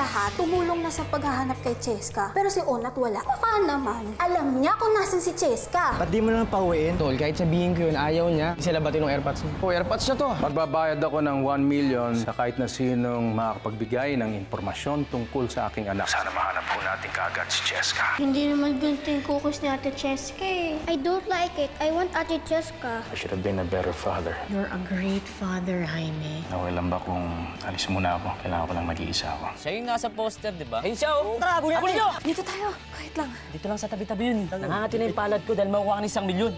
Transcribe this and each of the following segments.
lahat tumulong na sa paghahanap kay Cheska. Pero si Onat wala. Baka naman, alam niya kung nasan si Cheska. Ba't di mo lang pauwiin? Tol, kahit sabihin ko yun, ayaw niya. Hindi sila batin ng airpods mo. Oh, airpods na to. Magbabayad ako ng 1 million sa kahit na sinong makakapagbigay ng impormasyon tungkol sa aking anak. Sana mahanap po natin kaagad si Cheska. Hindi naman ganito yung cookies ni Ate Cheska eh. I don't like it. I want Ate Cheska. I should have been a better father. You're a great father, Jaime. Okay lang ba kung alis muna ako? Kailangan ko lang mag-iisa ako. Siya yung nasa poster, di ba? Ayun siya, oh! Tara, bulin nyo! Dito tayo, kahit lang. Dito lang sa tabi-tabi yun. Nangangati na yung palad ko dahil makukuha ka ng 1 milyon.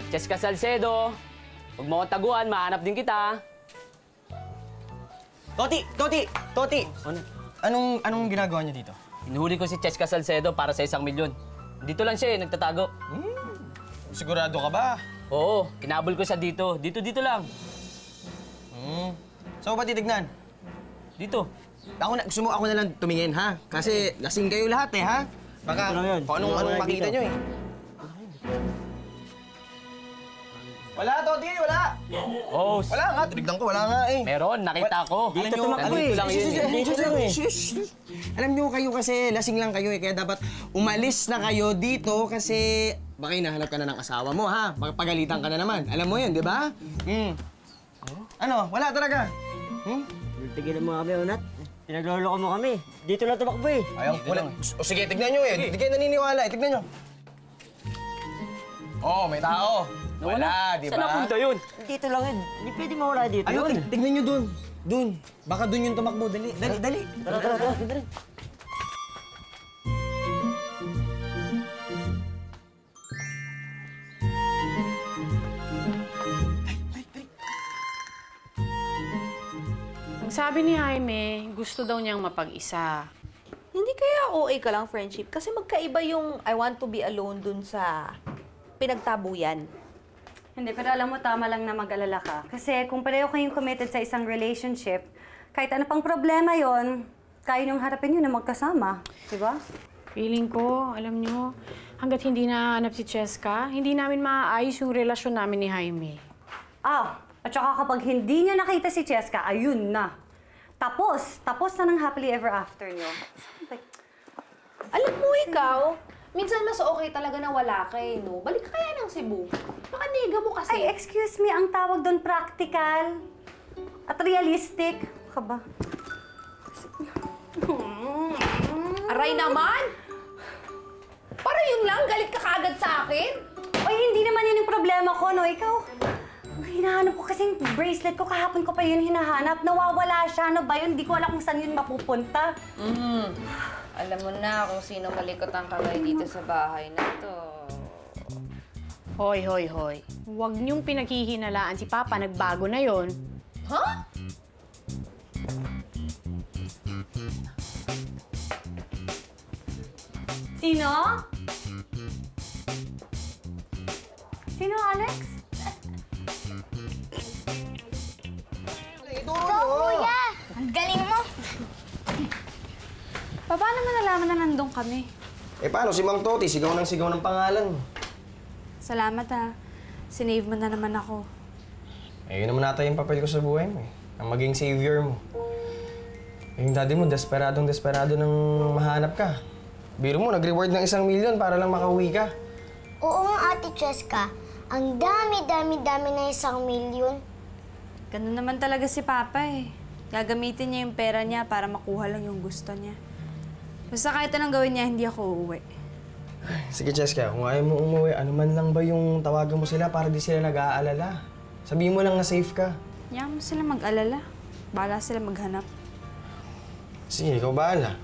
Cheska Salcedo, huwag mo akong taguan, mahanap din kita. Toti! Anong ginagawa niya dito? Hinuhuli ko si Cheska Salcedo para sa 1 milyon. Dito lang siya nagtatago. Sigurado ka ba? Oo, kinabol ko siya dito. Dito lang. Saan mo ba titignan? Dito. Gusto mo ako na lang tumingin, ha? Kasi lasing kayo lahat, eh, ha? Baka kung anong makita nyo, eh. Wala, Toti! Wala! Oh, Wala nga, tinignan ko. Wala nga, eh. meron, nakita ko. Dito lang ako, eh. lang yun. Alam nyo kayo kasi lasing lang kayo, eh. Kaya dapat umalis na kayo dito kasi baka hinahanap ka na ng asawa mo, ha? Baka pagalitan ka na naman. Alam mo yun, di ba? Ano? Wala talaga. Tigilan mo kami, Onat. Pinagloloko mo kami. Dito lang tumakbo eh. Ayaw, wala. O sige, tignan nyo eh. Hindi kayo naniniwala eh. Tignan nyo. Oh, may tao. Wala, di ba? Saan napunta yun? Dito lang yun. Hindi pwede mawala dito Ayaw, yun. tignan nyo dun. Dun. Baka dun yung tumakbo. Dali. Tara. Sabi ni Jaime, gusto daw niyang mapag-isa. Hindi kaya OA ka lang, friendship? Kasi magkaiba yung I want to be alone dun sa pinagtabuyan. Hindi, pero alam mo, tama lang na mag-alala ka. Kasi kung pareho kayong committed sa isang relationship, kahit ano pang problema yon, kaya niyong harapin yun na magkasama. Diba? Feeling ko, alam niyo, hanggat hindi nahanap si Cheska, hindi namin maaayos yung relasyon namin ni Jaime. At saka kapag hindi niya nakita si Cheska, ayun na. Tapos na ng happily ever after niyo. Alam mo ikaw, minsan mas okay talaga na wala ka eh, no? Balik ka kaya ng Cebu. Baka nega mo kasi. Ay, excuse me, ang tawag doon practical at realistic. Kaba? Aray naman! Para yun lang, galit ka kaagad sa akin? Oy, hindi naman yun yung problema ko, no? Ikaw, hinahanap ko kasi yung bracelet ko. Kahapon ko pa yun hinahanap. Nawawala siya. Ano ba yun? Hindi ko alam kung saan yun mapupunta. Alam mo na kung sino malikot ang kamay dito sa bahay na to. Hoy. Huwag niyong pinaghihinalaan si Papa. Nagbago na yon. Huh? Sino? Sino, Alex? Kuya! Ang galing mo! Paano mo nalaman na nandun kami? Eh paano si Mang Toti? Sigaw ng pangalan. Salamat ha. Sinave mo na naman ako. Eh yun naman nata yung papel ko sa buhay mo eh. Ang maging savior mo. Eh yung daddy mo, desperado nang mahanap ka. Biro mo, nag-reward ng 1 milyon para lang makauwi ka. Oo nga, Ate Cheska. Ang dami na 1 milyon. Ganun naman talaga si Papa eh. Gagamitin niya yung pera niya para makuha lang yung gusto niya. Basta kahit anong gawin niya, hindi ako uuwi. Sige, Cheska, kung ayaw mo umuwi, ano man lang ba yung tawagan mo sila para di sila nag-aalala? Sabihin mo lang na safe ka. Hayaan mo sila mag-alala. Bahala sila maghanap. Sige, ikaw bahala.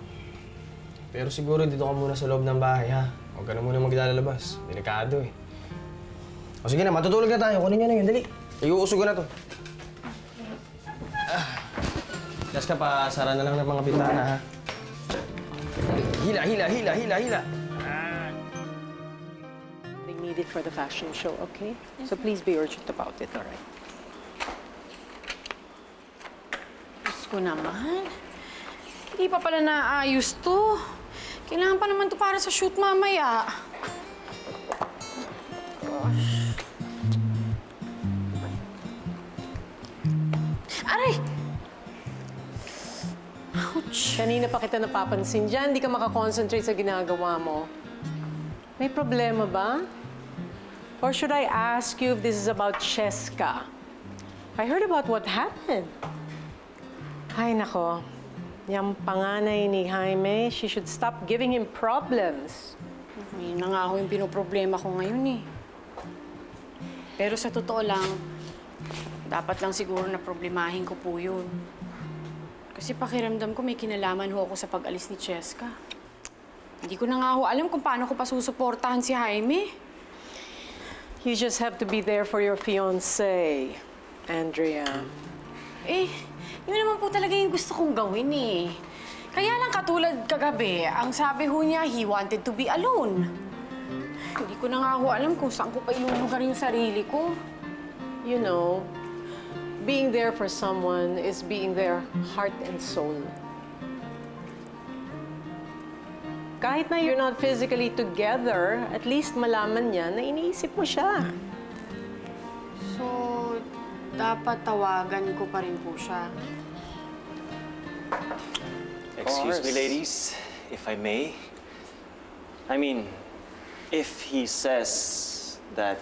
Pero siguro dito ka muna sa loob ng bahay, ha? Huwag ka na muna maglalabas. Delikado eh. O sige na, matutulog na tayo. Kunin niyo na yun, dali. Iuusog ko na to. Cheska, pasara na lang ng mga bintana, ha? Hila! They need it for the fashion show, okay? So please be urgent about it, all right? Diyos ko naman. Hindi pa pala naayos to. Kailangan pa naman to para sa shoot mamaya. Gosh. Aray! Kanina pa kita napapansin dyan, di ka makakonsentrate sa ginagawa mo. May problema ba? Or should I ask you if this is about Cheska? I heard about what happened. Ay, nako. Yung panganay ni Jaime, she should stop giving him problems. Yun na nga ako yung pinoproblema ko ngayon eh. Pero sa totoo lang, dapat lang siguro na problemahin ko po yun. Kasi pakiramdam ko may kinalaman ho ako sa pag-alis ni Cheska. Hindi ko na nga ho alam kung paano ko pa susuportahan si Jaime. You just have to be there for your fiancé, Andrea. Eh, yun naman po talaga yung gusto kong gawin eh. Kaya lang katulad kagabi, ang sabi ho niya, he wanted to be alone. Hindi ko na nga ho alam kung saan ko pa ilulugar yung sarili ko. You know, being there for someone is being their heart and soul. Kahit na you're not physically together, at least malaman niya na iniisip mo siya. So, dapat tawagan ko pa rin po siya. Excuse me, ladies, if I may. I mean, if he says that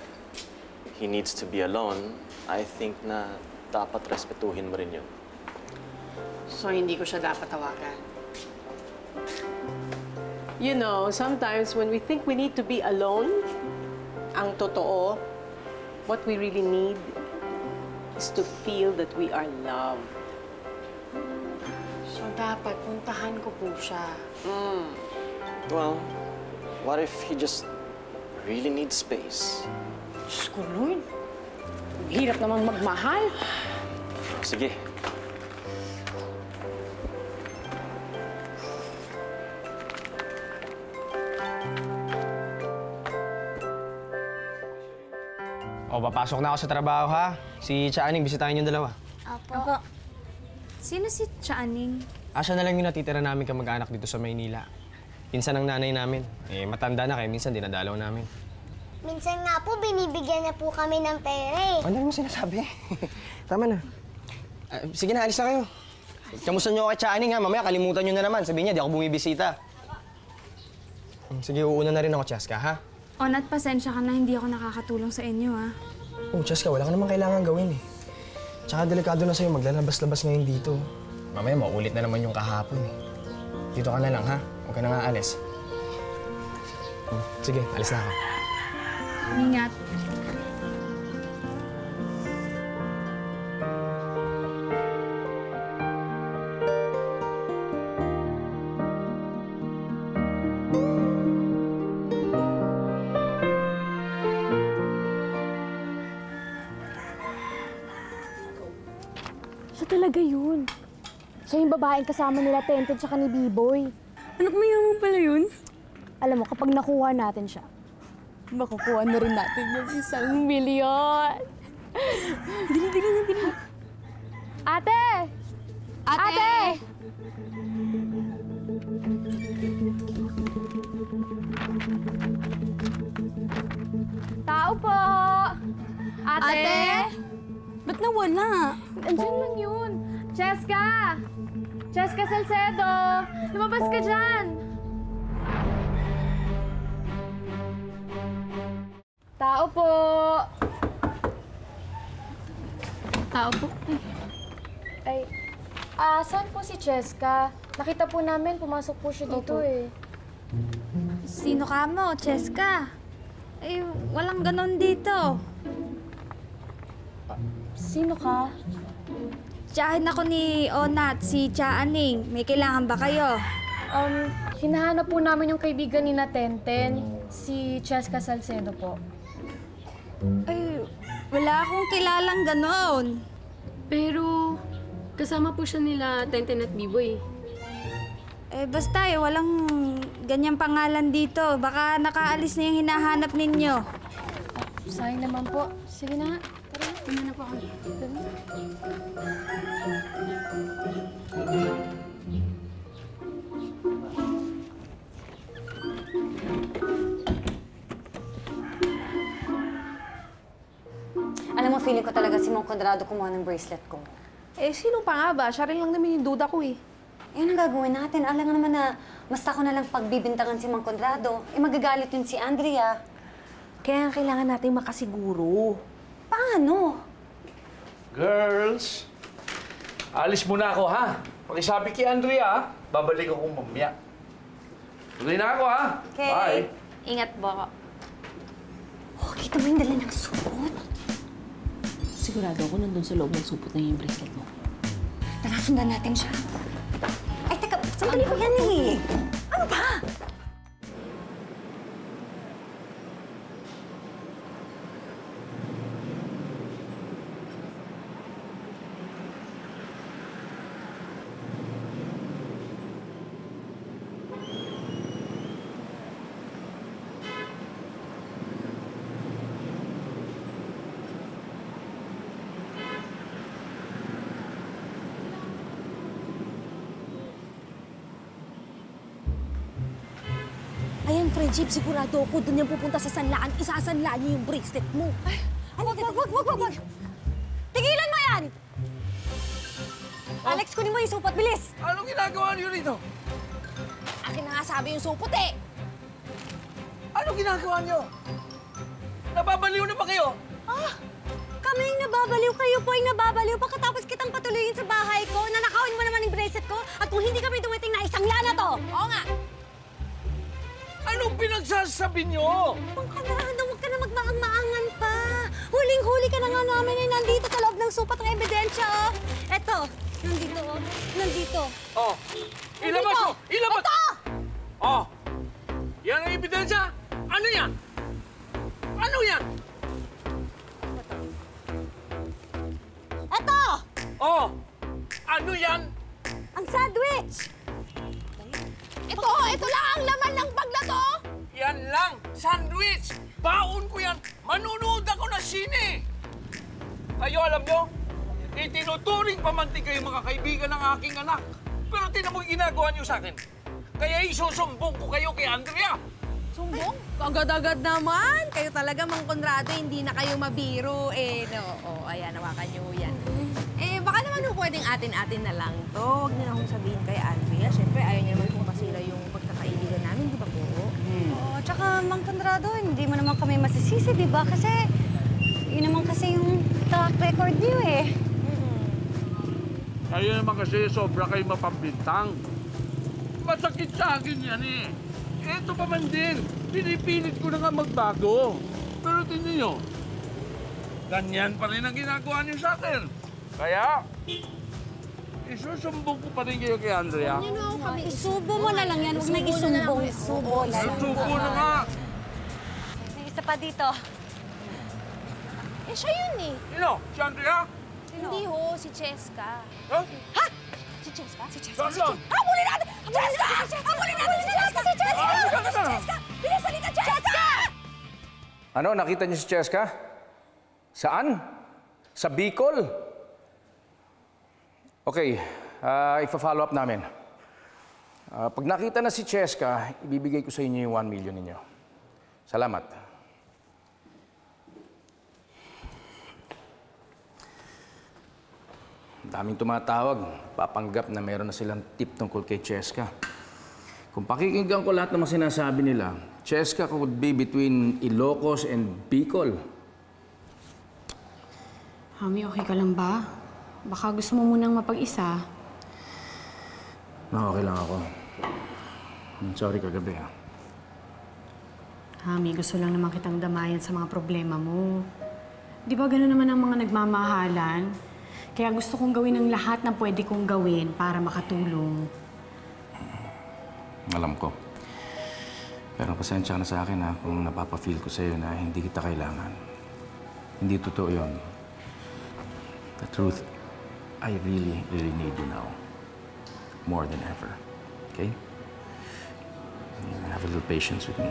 he needs to be alone, I think na dapat respetuhin mo rin yun. So, hindi ko siya dapat tawagan. You know, sometimes when we think we need to be alone, ang totoo, what we really need is to feel that we are loved. So, dapat puntahan ko po siya. Well, what if he just really needs space? Diyos ko, Lord. Ang hirap namang magmahal. Sige. O, papasok na ako sa trabaho, ha? Si Chaaning, bisitahin yung dalawa. Opo. Sino si Chaaning? Siya na lang yung natitira namin kamag-anak dito sa Maynila. Pinsan ng nanay namin. Eh, matanda na kaya minsan dinadalaw namin. Minsan nga po, binibigyan na po kami ng pera eh. Ano mo sinasabi? Tama na. Sige na, alis na kayo. Kamusta niyo ako kay Chaaning, ha? Mamaya kalimutan niyo na naman. Sabihin niya, di ako bumibisita. Sige, uuna na rin ako, Cheska, ha? Onat, pasensya ka na hindi ako nakakatulong sa inyo, ha? Oh, Cheska, wala ka namang kailangan gawin, eh. Tsaka delikado na sa'yo, maglalabas-labas ngayon dito. Mamaya, maulit na naman yung kahapon, eh. Dito ka na lang, ha? Huwag ka na nga alis. Sige, alis na ako. Ingat. Siya talaga yun. Siya yung babaeng kasama nila Tenten tsaka ni B-Boy. Anak, mayaman pala yun. Alam mo, kapag nakuha natin siya, makukuha na rin natin yung 1 milyon. Dili. Ate! Ate! Tao po! Ate! Ba't nawala? Andiyan lang yun. Cheska! Cheska Salcedo! Lumabas ka dyan! Tao po! Tao po. Ay, saan po si Cheska? Nakita po namin, pumasok po siya dito eh. Sino ka mo, Cheska? Eh, walang ganon dito. Sino ka? Tiyahin ako ni Onat, si Chaaning. May kailangan ba kayo? Hinahanap po namin yung kaibigan ni Tenten, si Cheska Salcedo po. Ay, wala akong kilalang ganon. Pero, kasama po siya nila Tenten at B-Boy. Eh, basta walang ganyang pangalan dito. Baka nakaalis na yung hinahanap ninyo. Sayang naman po. Sige na nga. Tara, tingnan na po ako. Alam mo, feeling ko talaga si Mong Conrado kumuha ng bracelet ko. Eh, sino pa nga ba? Siya rin lang naman yung duda ko eh. Yan ang gagawin natin. Alam nga naman na basta ko na lang pagbibintangan si Mang Conrado. Magagalit yun si Andrea. Kaya kailangan natin makasiguro. Paano? Girls, alis muna ako, ha? Pakisabi kay Andrea, babalik ako mamaya. Tuloy na ako, ha? Okay. Bye. Ingat po. Oh, kita mo yung dala ng supot? Sigurado ako nandun sa loob ng supot na yung bracelet mo. Tara, sundan natin siya. Ay, teka, sandali ko yan eh. Ano ba? Ayan, friendship, sigurado ako doon yan pupunta sa sanlaan. Isasanlaan niyo yung bracelet mo. Ay, wag! Tigilan mo yan! Alex, kunin mo yung supot. Bilis! Anong ginagawa niyo rito? akin na nga sabi yung supot eh. Anong ginagawa niyo? Nababaliw na ba kayo? Ah! Kami yung nababaliw, kayo po ay nababaliw. Pagkatapos kitang patuloyin sa bahay ko, nanakawin mo naman yung bracelet ko, at kung hindi kami dumating na isang lana to! Oo nga! Anong pinagsasabi niyo? Mang Conrado, huwag ka na magmaang-maangan pa. Huling-huli ka na nga namin ay nandito sa loob ng supat ng ebidensya, oh. Eto, nandito, oh. Nandito. Oh, ilabas mo! Ilabas! Ito! Oh, yan ang ebidensya? Ano yan? Ano yan? Eto! Oh, ano yan? Ang sandwich! Ito lang ang laman ng bag na to! Yan lang, sandwich! Baon ko yan! Manunood ako ng sine! Kayo alam nyo, itinuturing pamantig kayo mga kaibigan ng aking anak. Pero tinan mo yung ginagawa niyo sa akin. Kaya isusumbong ko kayo kay Andrea. Sumbong? Agad-agad naman! Kayo talaga, Mang Conrado, hindi na kayo mabiro. Ayan, nawakan niyo yan. Baka naman pwedeng atin-atin na lang to. Huwag niyo na akong sabihin kay Andrea. Siyempre, ayaw niya naman kung masira yung pagkakaibigan namin, di ba po? Oo, tsaka Mang Conrado, hindi mo naman kami masisisi, di ba? Kasi, yun naman kasi yung track record niyo eh. Kayo naman kasi sobra kayo mapambintang. Masakit sa akin yan eh. Eto pa man din, pinipilit ko na nga magbago. Pero tingnan nyo, ganyan pa rin ang ginagawa niyo sa akin. Kaya, isusumbong ko pa rin kayo kay Andrea. Isubo mo na lang yan, huwag na isumbong. Isubo na lang. Isubo na nga. May isa pa dito. Siya yun eh. Sino? Si Andrea? Hindi ho, si Cheska. Huh? Ha? Si Cheska? Si Cheska? Saan lang? Habulin natin! Cheska! Habulin natin si Cheska! Si Cheska! Si Cheska! Bilis, halika, Cheska! Ano, nakita niyo si Cheska? Saan? Sa Bicol? Okay, ipa-follow up namin. Pag nakita na si Cheska, ibibigay ko sa inyo yung 1 million ninyo. Salamat. Daming tumatawag, papanggap na meron na silang tip tungkol kay Cheska. Kung pakikinggan ko lahat ng mga sinasabi nila, Cheska could be between Ilocos and Bicol. Hami, okay ka lang ba? Baka gusto mo munang mapag-isa. No, okay lang ako. Sorry kagabi, ha. Hami, gusto lang naman kitang damayan sa mga problema mo. Di ba gano'n naman ang mga nagmamahalan? Kaya gusto kong gawin ang lahat na pwede kong gawin para makatulong. Alam ko. Pero pasensya ka na sa akin, ha, kung napapa-feel ko sa'yo na hindi kita kailangan. Hindi totoo yun. The truth, I really, really need you now. More than ever. Okay? Have a little patience with me.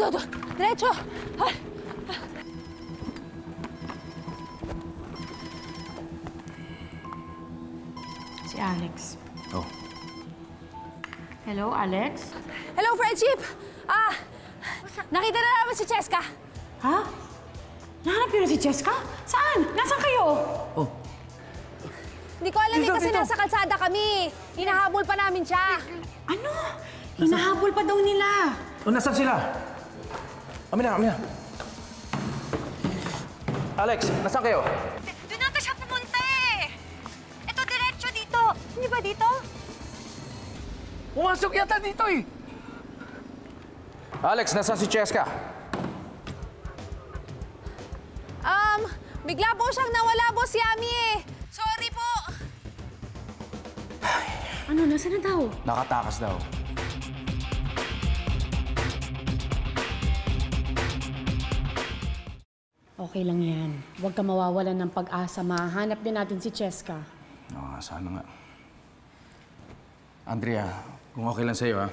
Doon! Diretso! Si Alex. Oh. Hello, Alex? Hello, friendship! Nakita na namin si Cheska. Ha? Nahanap niyo na si Cheska? Saan? Nasaan kayo? Hindi ko alam kasi nasa kalsada kami. Hinahabol pa namin siya. Ano? Hinahabol pa daw nila. Nasaan sila? Amina. Alex, nasaan kayo? Doon natin siya pumunta eh. Ito, diretso dito. Hindi ba dito? Pumasok yata dito eh. Alex, nasaan si Cheska? Bigla po siyang nawala, Boss Yami eh. Sorry po. Ano? Nasaan na daw? Nakatakas daw. Okay lang yan. Huwag ka mawawalan ng pag-asa. Mahanap din natin si Cheska. Sana nga. Andrea, kung okay lang sa'yo, ha?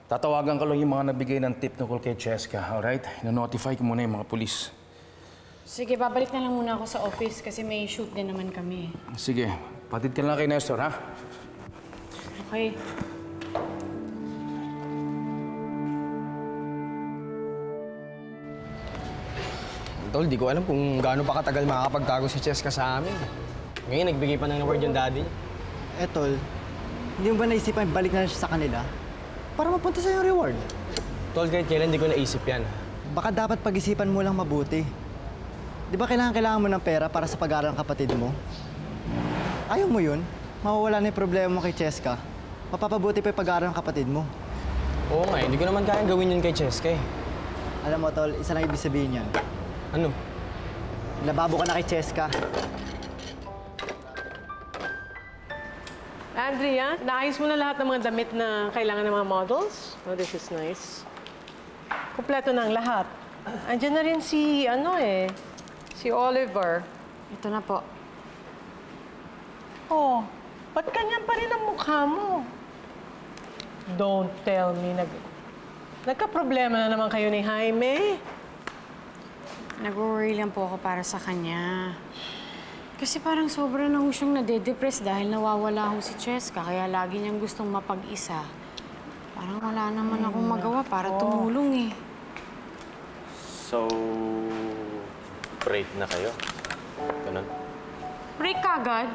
Tatawagan ko lang yung mga nabigay ng tip tungkol kay Cheska, alright? Na-notify ko muna yung mga pulis. Sige, babalik na lang muna ako sa office kasi may shoot din naman kami. Sige, patid ka lang kay Nestor, ha? Okay. Tol, di ko alam kung gaano pa katagal makakapagtago si Cheska sa amin. Ngayon, nagbigay pa ng award yung daddy. Tol, hindi mo ba naisipan balik na siya sa kanila? Para mapunta sa yung reward. Tol, kahit kailan di ko naisip yan. Baka dapat pag-isipan mo lang mabuti. Di ba kailangan mo ng pera para sa pag-aaral ng kapatid mo? Ayaw mo yun? Mawawala na yung problema mo kay Cheska. Mapapabuti pa yung pag-aaral ng kapatid mo. Oo nga, hindi ko naman kayang gawin yun kay Cheska eh. Alam mo, Tol, isa lang ibig sabihin yan. Ano? Lababo ka na kay Cheska. Andrea, naayos mo na lahat ng mga damit na kailangan ng mga models? Oh, this is nice. Kompleto na ang lahat. Andiyan na rin si, si Oliver. Ito na po. Oh, ba't ganyan pa rin ang mukha mo? Don't tell me. Nagka-problema na naman kayo ni Jaime? Nag-worry lang po ako para sa kanya. Kasi parang sobra na ho siyang nade-depress dahil nawawala ho si Cheska. Kaya lagi niyang gustong mapag-isa. Parang wala naman akong magawa para tumulong eh. So, break na kayo? Ganun? Break kagad?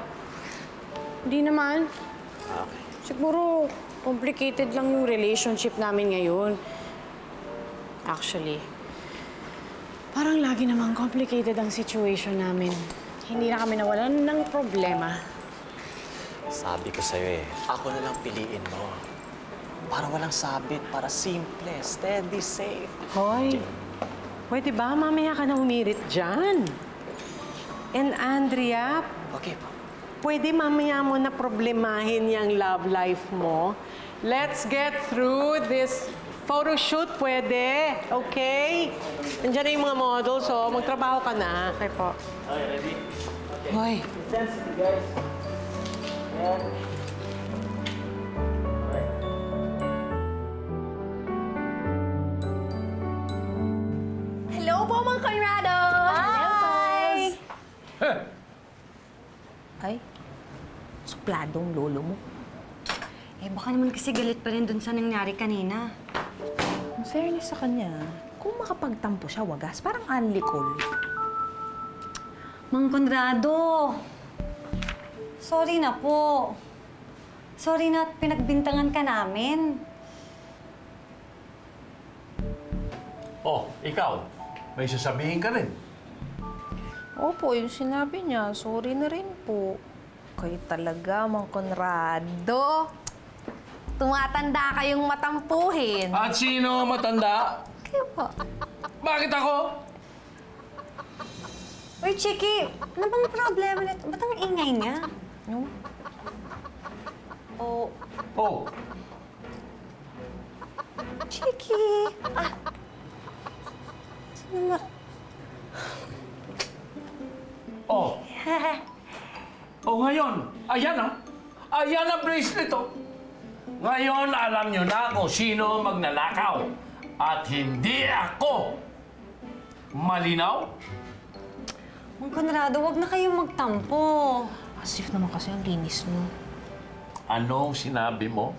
Hindi naman. Okay. Siguro, complicated lang yung relationship namin ngayon. Actually, parang lagi namang complicated ang situation namin. Hindi na kami nawalan ng problema. Sabi ko sa'yo eh, ako na lang piliin mo. Para walang sabit, para simple, steady, safe. Hoy, pwede ba mamaya ka na humirit dyan? And Andrea, okay. Pwede mamaya mo na problemahin yung love life mo. Let's get through this photo shoot, pwede? Okay? Nandiyan na yung mga models, so magtrabaho ka na. Okay po. Okay, ready? Hoy. Intensity, guys. And... Hello po, Mang Conrado! Hi! Ay, supladong lolo mo. Baka naman kasi galit pa rin dun sa nangyari kanina. Ang fairness sa kanya, kung makapagtampo siya, wagas, parang unlikol. Mang Conrado, sorry na po. Sorry na pinagbintangan ka namin. Oh, ikaw, may sasabihin ka rin. Opo, yung sinabi niya, sorry na rin po. Kayo talaga, Mang Conrado. Tumatanda kayong matampuhin. At sino matanda? Kayo po. Bakit ako? Uy, Chiki, ano bang problema nito? Ba't ang ingay niya? No? Oh. Oh. Chiki! Sino ma... Oh. Oh, ngayon, ayan ah. Ayan ang bracelet oh. Ngayon, alam nyo na kung sino magnanakaw. At hindi ako. Malinaw? Mang Conrado, wag na kayong magtampo. As if naman kasi ang linis mo. Anong sinabi mo?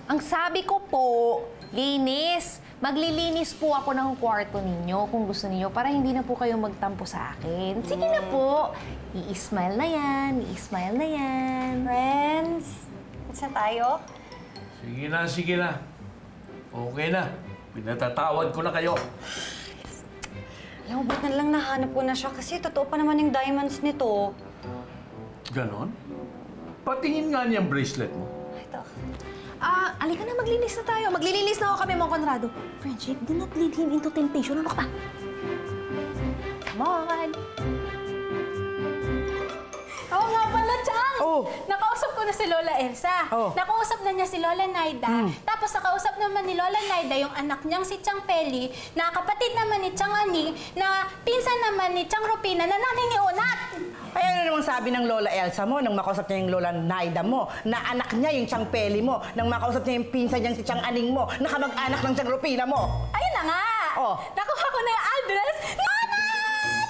Ang sabi ko po, linis. Maglilinis po ako ng kwarto ninyo kung gusto niyo para hindi na po kayo magtampo sa akin. Sige na po. I-smile na yan. I-smile na yan. Friends, isa tayo? Sige na. Okay na. Pinatatawad ko na kayo. Alam mo, ba't na lang nahanap ko na siya? Kasi totoo pa naman yung diamonds nito. Ganon? Patingin nga niyang bracelet mo. Ito. Alika na, maglinis na tayo. Maglilinis na ako kami, Mang Conrado. Friendship, do not lead him into temptation. Ano ka pa? Come on! Oo nga pala, Chang! Oh. Nakausap ko na si Lola Elsa. Oh. Nakausap na niya si Lola Naida. Tapos nakausap naman ni Lola Naida yung anak niyang si Chang Peli, na kapatid naman ni Chang Ani, na pinsan naman ni Chang Rupina, na nanay ni Unat. Ay, ano namang sabi ng Lola Elsa mo nang makausap niya yung Lola Naida mo, na anak niya yung Chang Peli mo, nang makausap niya yung pinsan niyang si Chang Aning mo, na kamag-anak ng Chang Rupina mo? Ayun na nga! Oh. Nakuha ko na yung address.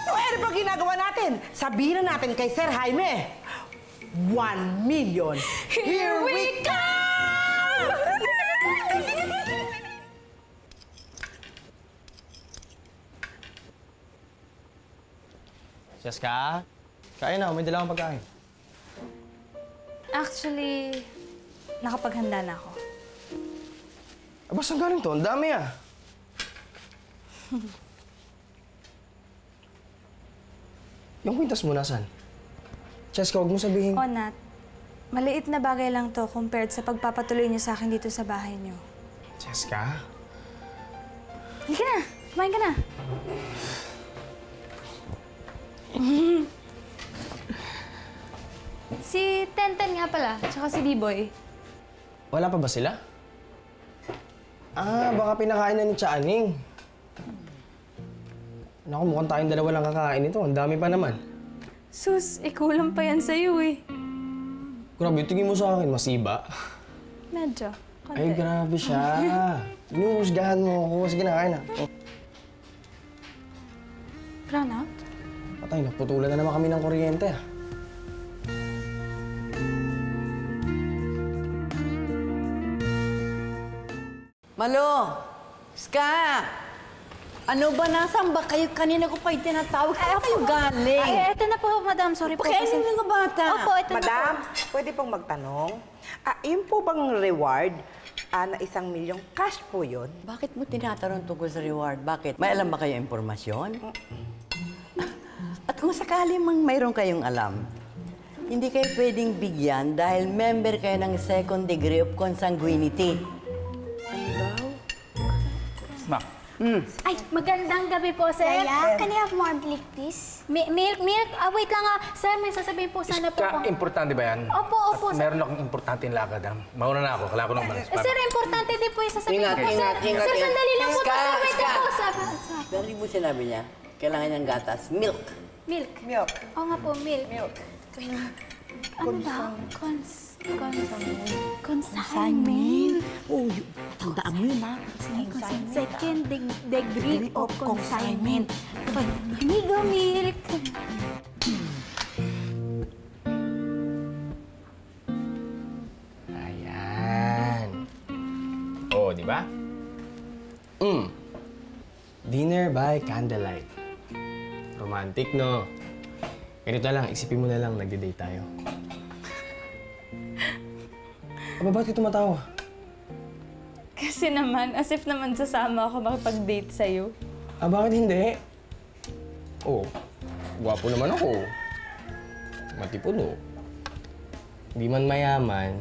O, ano pa ginagawa natin? Sabihin na natin kay Sir Jaime. 1 million. Here we come! Cheska, kain na. May dala akong pagkain. Actually, nakapaghanda na ako. Aba, saan galing to? Ang dami ah. Yung kwintas mo nasan? Cheska, huwag mo sabihin. Onat, maliit na bagay lang to compared sa pagpapatuloy niyo sa akin dito sa bahay niyo. Cheska? Halika na! Kumain ka na! Si Tenten nga pala, tsaka si B-Boy. Wala pa ba sila? Ah, baka pinakain na ni Chaaning. Naku, mukhang tayong dalawa lang kakain ito. Ang dami pa naman. Sus, kulang pa yan sa'yo eh. Grabe, tingin mo sa akin, masiba. Medyo. Konti. Ay, grabe siya. Inuhusgahan mo ako. Sige na, kain na. Oh. Brown out? Patay, naputulan na naman kami ng kuryente ah. Malo! Ska! Ano ba? Nasaan ba kayo? Kanina ko pa yung tinatawag. Saan kayo galing? Ay, eto na po, madam. Sorry po. Pakialam ng mga bata. Opo, eto na po. Madam, pwede pong magtanong? Yun po bang reward na 1 milyong cash po yun? Bakit mo tinatanong tungkol sa reward? Bakit? May alam ba kayo impormasyon? At kung sakali mang mayroon kayong alam, hindi kayo pwedeng bigyan dahil member kayo ng second degree of consanguinity. Smack. Ay, magandang gabi po, sir. Yaya, can I have more milk, please? Milk? Wait lang Sir, may sasabihin po sana po Ska, importante ba yan? Opo, At meron akong importanteng lakad. Mauna na ako. Kailangan ko ng malas. Sir, importante din po yung sasabihin Ingat, ko, sir. ingat, ingat. Sir, sandali lang po. Ska, Sir, wait Ska. lang po, sir. Pero mo sinabi niya, kailangan niyang gatas. Milk. Milk? Milk. Oo nga po, milk. Ano daw? Consignment. Oh, tandaan mo yun, ha? Second degree of consignment. Migo milk. Ayan. Oh, di ba? Dinner by candlelight. Romantic, no? Ganito lang, isipin mo na lang, nagde-date tayo. Aba, ba't ka tumatawa? Kasi naman, as if naman sasama ako makipag-date sa'yo. Ah, bakit hindi? Oh, gwapo naman ako. Matipuno. Hindi man mayaman,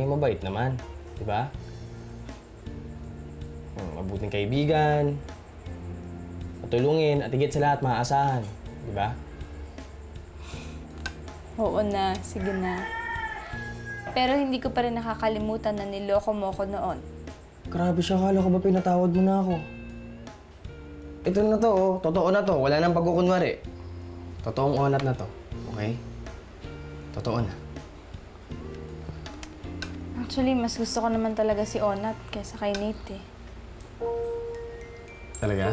mabait naman. Di ba? Mabuting kaibigan, matulungin, at higit sa lahat, maaasahan. Di ba? Oo na, sige na. Pero hindi ko pa rin nakakalimutan na niloko mo ko noon. Grabe siya, kala ko ba pinatawad mo na ako? Ito na to, oh. Totoo na to. Wala nang pagkukunwari. Totoong onat na to. Okay? Totoo na. Actually, mas gusto ko naman talaga si Onat kaysa kay Nate eh. Talaga?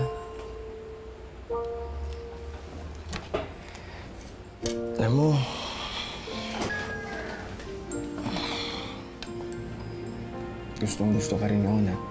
Alam mo, gustong-gusto ka rin ni Onat.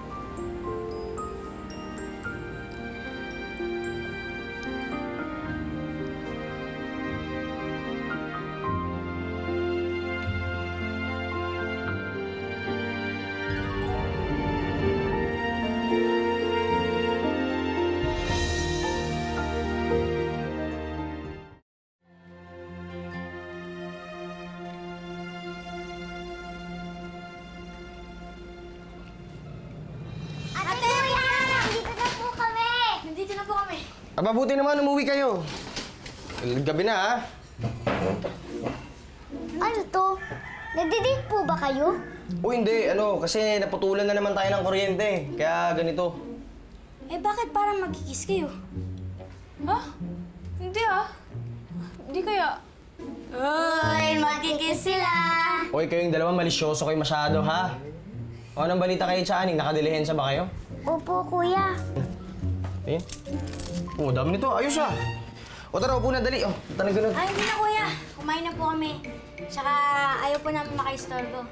Ate Kuya! Nandito na po kami! Nandito na po kami. Mabuti naman, umuwi kayo. Gabi na, ha? Ano to? Nagdi-date po ba kayo? O hindi, kasi naputulan na naman tayo ng kuryente. Kaya ganito. Eh bakit parang magkikis kayo? Ha? Hindi Hindi kaya... Uy, magkikis sila! Hoy, kayong dalawa malisyoso kayo masyado, ha? O, anong balita kayo sa aning? Nakadilihensya ba kayo? Opo, kuya. Ayun. Oh, dami nito. Ayos, ah. O, tara, upo na, dali. O, tanong ganun. Ay, hindi na kuya. Kumain na po kami. Tsaka ayaw po namin makaistorbo.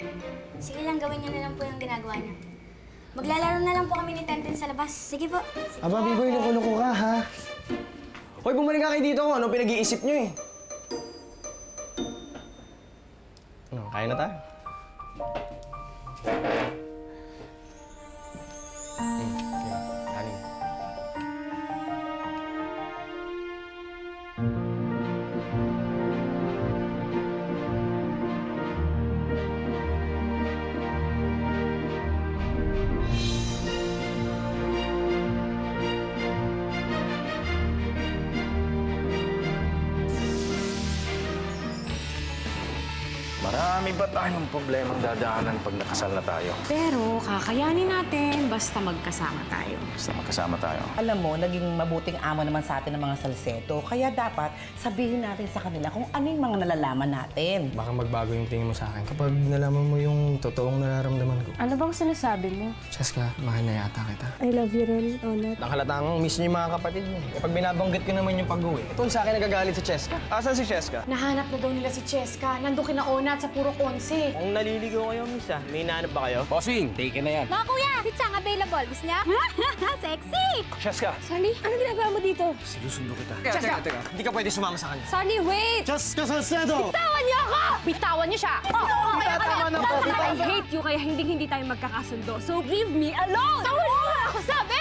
Sige lang, gawin niyo na lang po yung ginagawa niyo. Maglalaro na lang po kami ni Tenten sa labas. Sige po. Aba, Biboy, loko-loko ka, ha? Hoy, bumalik ka kayo dito. Ano pinag-iisip niyo, eh? Kaya na tayo. Marami ba tayong problemang dadaanan pag nakasal na tayo? Pero kakayanin natin basta magkasama tayo. Basta magkasama tayo. Alam mo, naging mabuting amo naman sa atin ng mga Salcedo. Kaya dapat sabihin natin sa kanila kung ano yung mga nalalaman natin. Baka magbago yung tingin mo sa akin kapag nalaman mo yung totoong nararamdaman ko. Ano bang sinasabi mo? Cheska, mahal na yata kita. I love you rin, Onat. Nakalatang miss niyo yung mga kapatid niya. Kapag binabanggit ko naman yung pag-uwi, ito sa akin nagagalit si Cheska. Asan si Cheska? Nahanap na daw nila si Cheska. Nandun kina Onat sa puro konse. Kung naliligaw kayo, miss May hinahanap ba kayo? Bossing, take na yan. Mga kuya, si Chang available. Gusto niya? Sexy! Cheska! Sunny, ano ginagawa mo dito? Sinusundo kita. Teka. Hindi ka pwede sumama sa kanya. Sunny, wait! Cheska Salcedo! Bitawan niyo ako! Bitawan niyo siya! I hate you kaya hindi tayo magkakasundo. So leave me alone! Tawad mo! Ako sabi!